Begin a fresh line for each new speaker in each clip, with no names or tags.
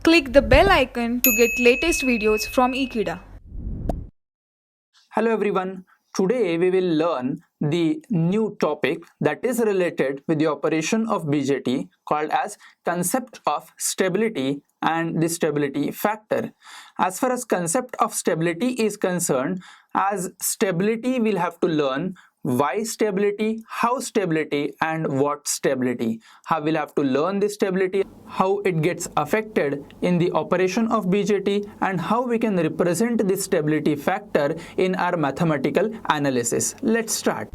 Click the bell icon to get latest videos from Ekeeda.
Hello everyone. Today we will learn the new topic that is related with the operation of BJT called as concept of stability and the stability factor. As far as concept of stability is concerned, as stability we'll have to learn why stability, how stability and what stability. How we'll have to learn this stability, how it gets affected in the operation of BJT and how we can represent this stability factor in our mathematical analysis. Let's start.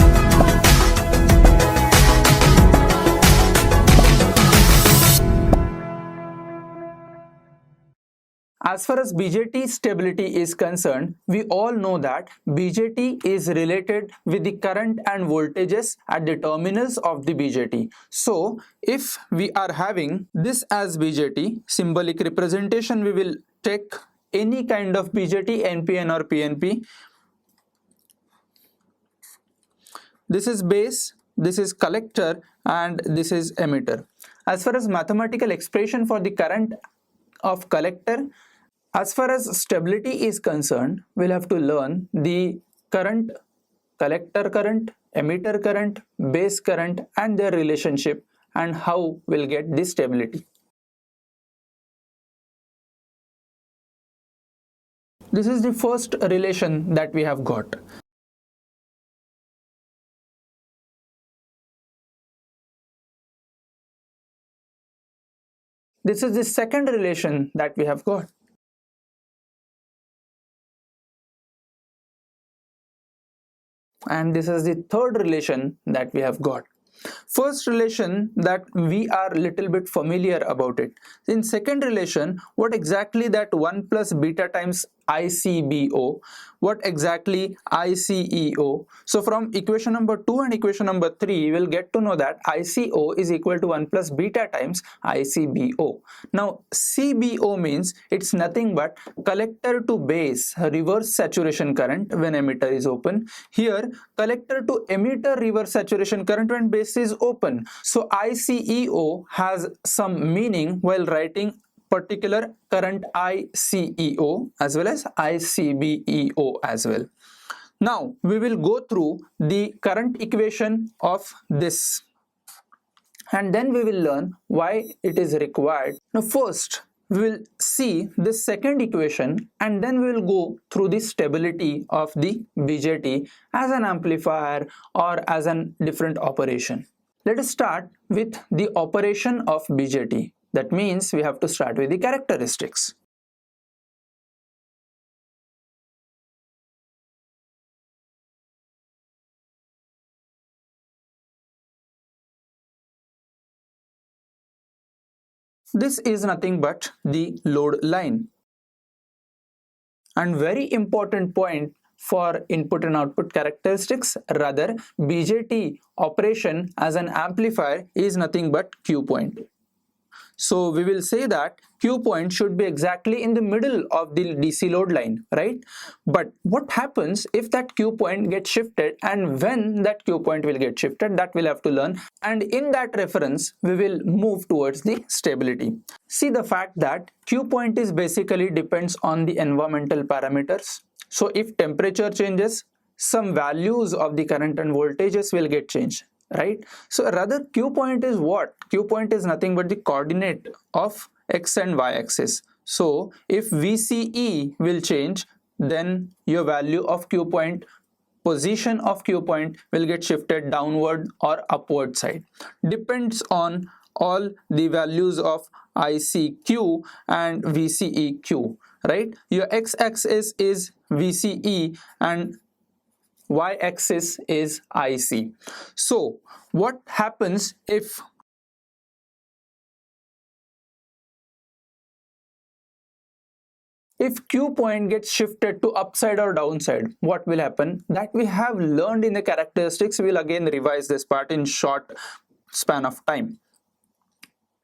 As far as BJT stability is concerned, we all know that BJT is related with the current and voltages at the terminals of the BJT. So, if we are having this as BJT, symbolic representation, we will take any kind of BJT, NPN or PNP. This is base, this is collector and this is emitter. As far as mathematical expression for the current of collector, as far as stability is concerned, we'll have to learn the current, collector current, emitter current, base current and their relationship and how we'll get this stability. This is the first relation that we have got. This is the second relation that we have got. And this is the third relation that we have got. First relation that we are little bit familiar about it. In second relation, what exactly that 1 plus beta times ICBO, what exactly ICEO. So from equation number 2 and equation number 3, we will get to know that ICO is equal to 1 plus beta times ICBO. Now CBO means it's nothing but collector to base reverse saturation current when emitter is open. Here collector to emitter reverse saturation current when base is open. So ICEO has some meaning while writing particular current ICEO as well as ICBEO as well. Now we will go through the current equation of this and then we will learn why it is required. Now first we will see this second equation and then we will go through the stability of the BJT as an amplifier or as a different operation. Let us start with the operation of BJT. That means we have to start with the characteristics. This is nothing but the load line. And very important point for input and output characteristics, rather BJT operation as an amplifier is nothing but Q point. So we will say that Q point should be exactly in the middle of the DC load line, right? But what happens if that Q point gets shifted and when that Q point will get shifted, that we'll have to learn. And in that reference, we will move towards the stability. See the fact that Q point is basically depends on the environmental parameters. So if temperature changes, some values of the current and voltages will get changed. Right? So rather Q point is what? Q point is nothing but the coordinate of X and Y axis. So if VCE will change, then your value of Q point, position of Q point will get shifted downward or upward side. Depends on all the values of ICQ and VCEQ, right? Your X-axis is VCE and Y-axis is IC. So what happens if Q point gets shifted to upside or downside? What will happen? That we have learned in the characteristics. We'll again revise this part in short span of time.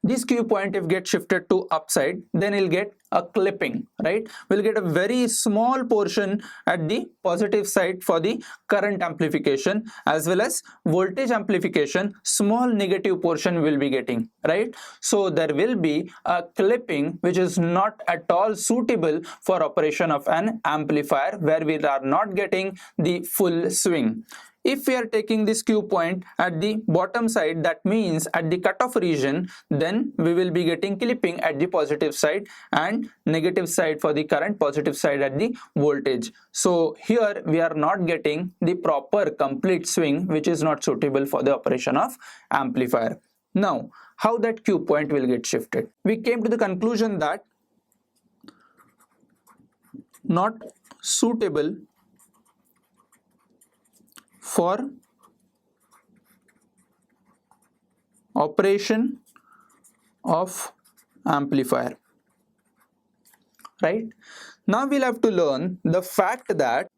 this Q point if get shifted to upside, then it'll get a clipping, right? We'll get a very small portion at the positive side for the current amplification, as well as voltage amplification, small negative portion will be getting, right? So there will be a clipping which is not at all suitable for operation of an amplifier, where we are not getting the full swing. If we are taking this Q point at the bottom side, that means at the cutoff region, then we will be getting clipping at the positive side and negative side for the current, positive side at the voltage. So here we are not getting the proper complete swing, which is not suitable for the operation of amplifier. Now, how that Q point will get shifted? We came to the conclusion that not suitable for operation of amplifier, right? Now we'll have to learn the fact that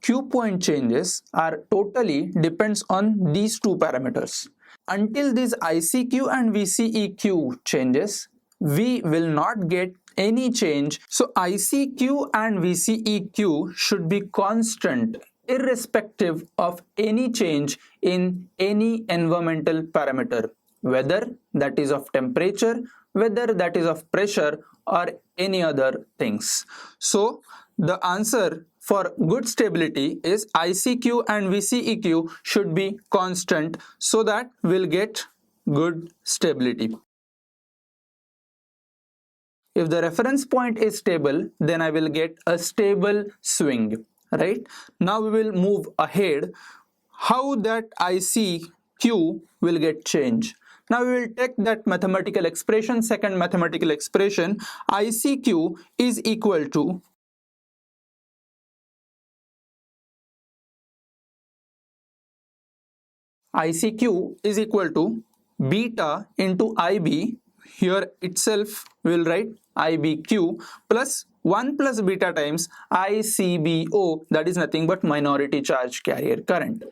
Q point changes are totally depends on these two parameters. Until these ICQ and VCEQ changes, we will not get any change. So ICQ and VCEQ should be constant irrespective of any change in any environmental parameter, whether that is of temperature, whether that is of pressure, or any other things. So the answer for good stability is ICQ and VCEQ should be constant, so that we'll get good stability. If the reference point is stable, then I will get a stable swing, right? Now we will move ahead. How that ICQ will get changed? Now we will take that mathematical expression, second mathematical expression. ICQ is equal to beta into IB. Here itself we will write IBQ plus 1 plus beta times ICBO, that is nothing but minority charge carrier current.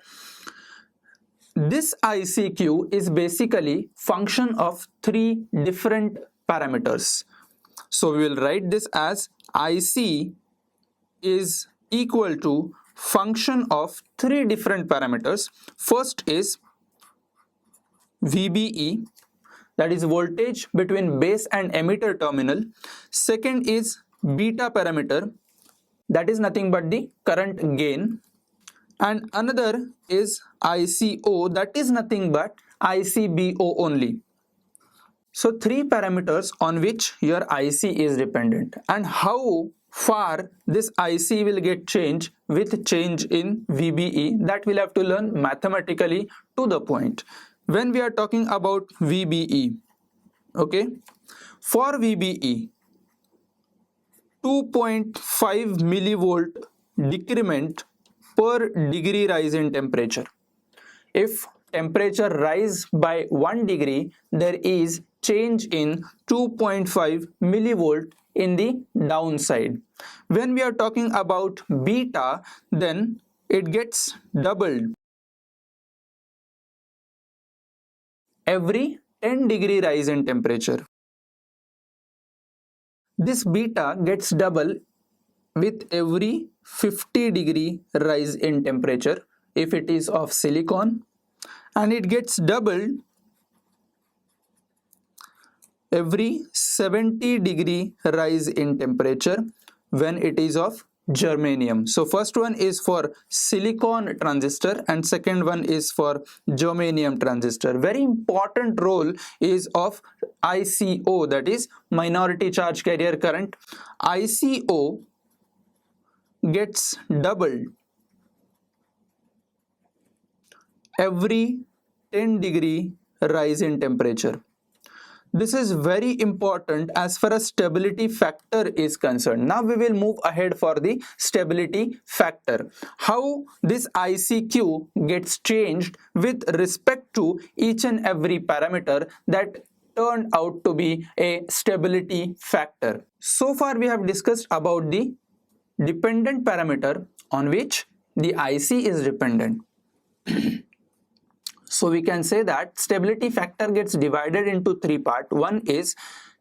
This ICQ is basically function of three different parameters. So we will write this as IC is equal to function of three different parameters. First is VBE, that is voltage between base and emitter terminal. Second is beta parameter, that is nothing but the current gain. And another is ICO, that is nothing but ICBO only. So three parameters on which your IC is dependent, and how far this IC will get changed with change in VBE, that we'll have to learn mathematically to the point. When we are talking about VBE, okay, for VBE, 2.5 millivolt decrement per degree rise in temperature. If temperature rise by 1 degree, there is change in 2.5 millivolt in the downside. When we are talking about beta, then it gets doubled every 10 degree rise in temperature. This beta gets double with every 50 degree rise in temperature if it is of silicon, and it gets doubled every 70 degree rise in temperature when it is of germanium. So first one is for silicon transistor and second one is for germanium transistor. Very important role is of ICO, that is minority charge carrier current. ICO gets doubled every 10 degree rise in temperature. This is very important as far as stability factor is concerned. Now we will move ahead for the stability factor. How this ICQ gets changed with respect to each and every parameter that turned out to be a stability factor. So far we have discussed about the dependent parameter on which the IC is dependent. So we can say that stability factor gets divided into three parts. One is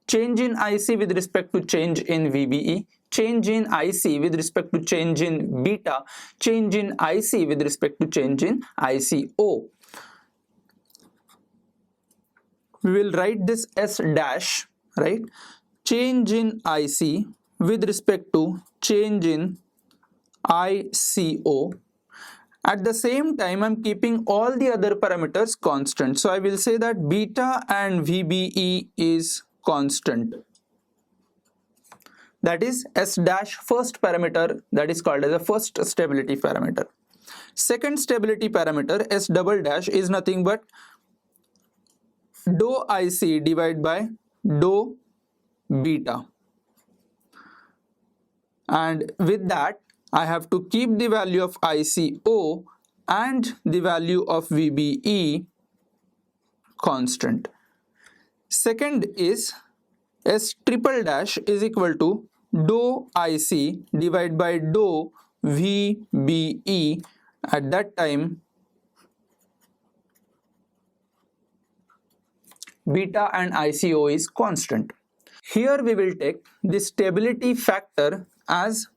change in IC with respect to change in VBE, change in IC with respect to change in beta, change in IC with respect to change in ICO. We will write this S dash, right? Change in IC with respect to change in ICO. At the same time, I'm keeping all the other parameters constant. So I will say that beta and VBE is constant. That is S dash first parameter, that is called as the first stability parameter. Second stability parameter S double dash is nothing but dou IC divided by dou beta. And with that, I have to keep the value of ICO and the value of VBE constant. Second is S triple dash is equal to dou IC divided by dou VBE. At that time, beta and ICO is constant. Here we will take the stability factor as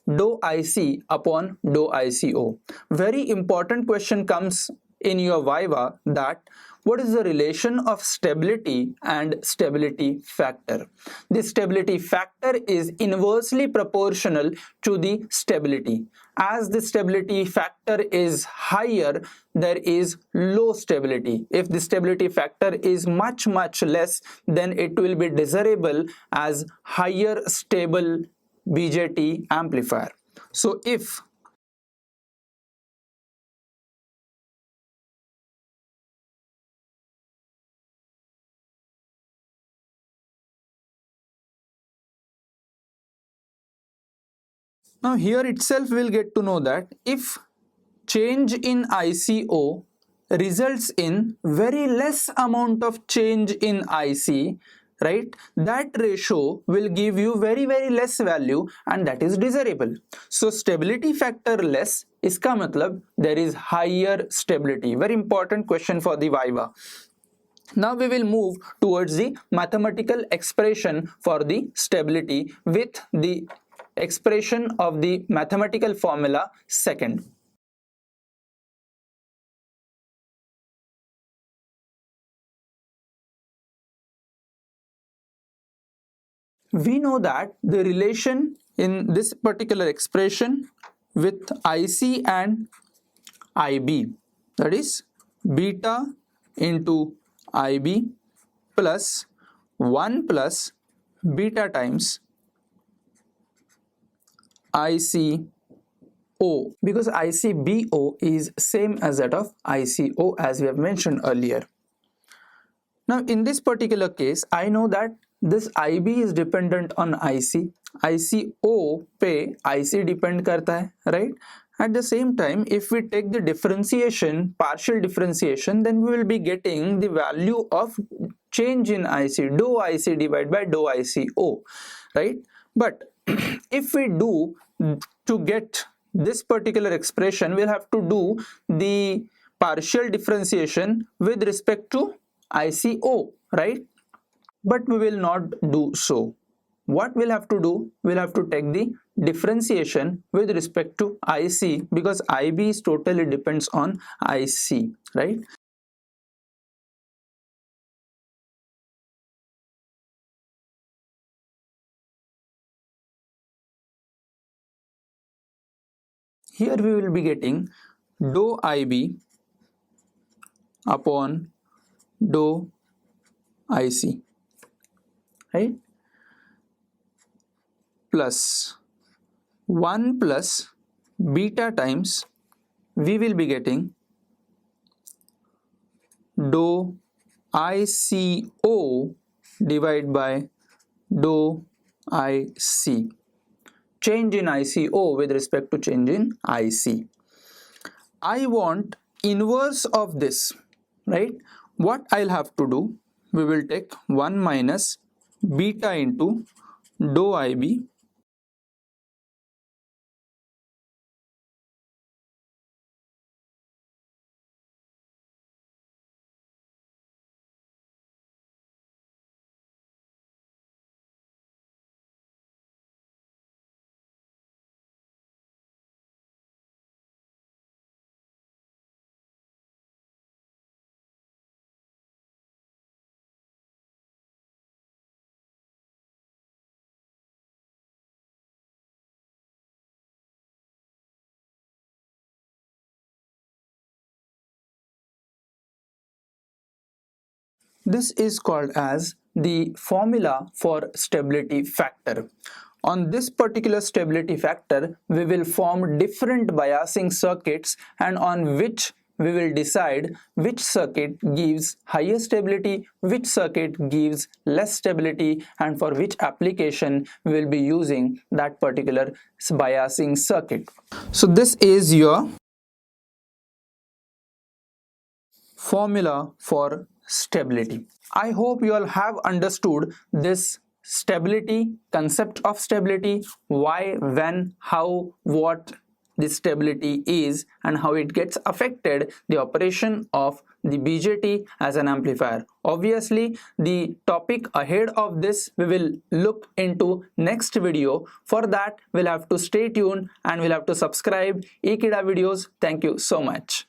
dou IC upon dou ICO. Very important question comes in your viva, that what is the relation of stability and stability factor? The stability factor is inversely proportional to the stability. As the stability factor is higher, there is low stability. If the stability factor is much less, then it will be desirable as higher stable BJT amplifier. So if now here itself we'll get to know that if change in ICO results in very less amount of change in IC, right, that ratio will give you very less value, and that is desirable. So stability factor less, iska matlab there is higher stability. Very important question for the viva. Now we will move towards the mathematical expression for the stability with the expression of the mathematical formula second. We know that the relation in this particular expression with IC and IB, that is beta into IB plus 1 plus beta times ICO, because ICBO is same as that of ICO as we have mentioned earlier. Now in this particular case, I know that this IB is dependent on IC, ICO पे IC depend करता है, right? At the same time, if we take the differentiation, partial differentiation, then we will be getting the value of change in IC, dou IC divided by dou ICO, right? But if we do, to get this particular expression, we'll have to do the partial differentiation with respect to ICO, right? But we will not do so. What we'll have to do, we'll have to take the differentiation with respect to IC, because IB is totally depends on IC, right? Here we will be getting dou IB upon dou IC, right? Plus 1 plus beta times we will be getting dou ICO divided by dou IC. Change in ICO with respect to change in IC. I want inverse of this, right? What I'll have to do, we will take 1 minus beta into dou IB This is called as the formula for stability factor. On this particular stability factor, we will form different biasing circuits, and on which we will decide which circuit gives higher stability, which circuit gives less stability, and for which application we will be using that particular biasing circuit. So this is your formula for stability. I hope you all have understood this stability, concept of stability, why, when, how, what this stability is, and how it gets affected the operation of the BJT as an amplifier. Obviously, the topic ahead of this we will look into next video. For that, we'll have to stay tuned and we'll have to subscribe Ekeeda videos. Thank you so much.